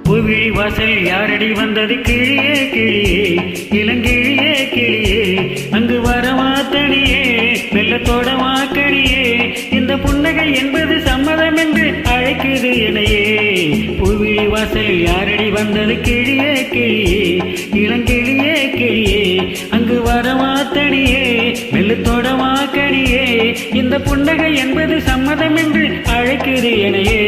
பூவிழி வாசல் யாரடி வந்தது கிளியே கிளியே இளங்கிளியே கிளியே அங்கு வரவா தனியே மெல்லத்தோட வாக்கடியே இந்த புன்னகை என்பது சம்மதம் என்று அழைக்குது எனையே பூவிழி வாசல் யாரடி வந்தது கிளியே கிளியே இளங்கிளியே கிளியே அங்கு வரவா தனியே மெல்லத்தோட வாக்கடியே இந்த புன்னகை என்பது சம்மதம் என்று அழைக்குது எனையே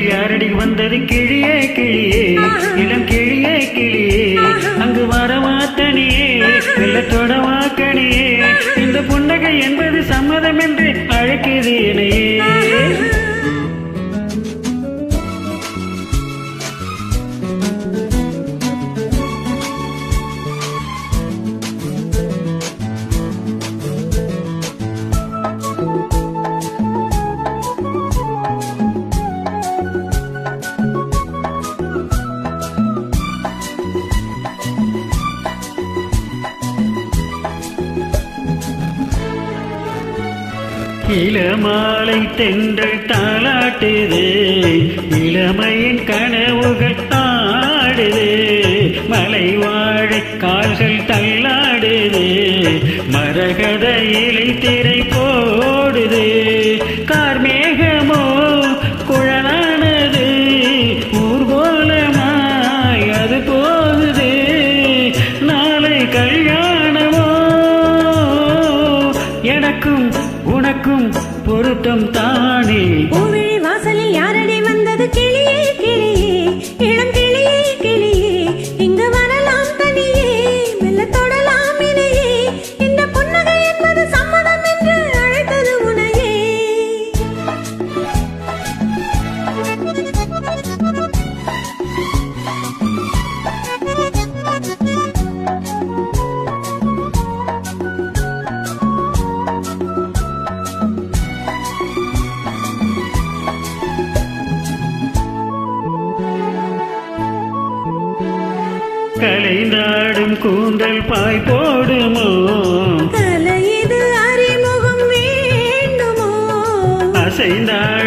யாரடி வந்தது கிளியே கிளியே இளம் கிளியே கிளியே அங்கு வரவா தனியே வெள்ளத்தோட வாக்கடியே இந்த புன்னகை என்பது சம்மதம் என்று அழைக்குது எனையே இளமாலை தென்றல் தாளாட்டுது இளமையின் கனவுகள் ஆடுது மலை வாழை கால்கள் தள்ளாடுது மரகத இலை திரை போடுது கார்மேகமோ குழலானது ஊர்கோலமாய் அது போகுது நாளை கல்யாணமோ எனக்கும் உனக்கும் பொருத்தம் தானே பூவிழி வாசலில் யாரடி வந்தது கிளியே கிளியே இளம் கிளியே கிளியே இங்கு வரலாம் தனியே மெல்ல தொடலாம் இணையே இந்த புன்னகை என்பது சம்மதம் என்று அழைத்தது உனையே கலைநாடும் கூந்தல் பாய் போடுமோ கலை இது அறிமுகம் வேண்டுமோ அசைந்தாடும்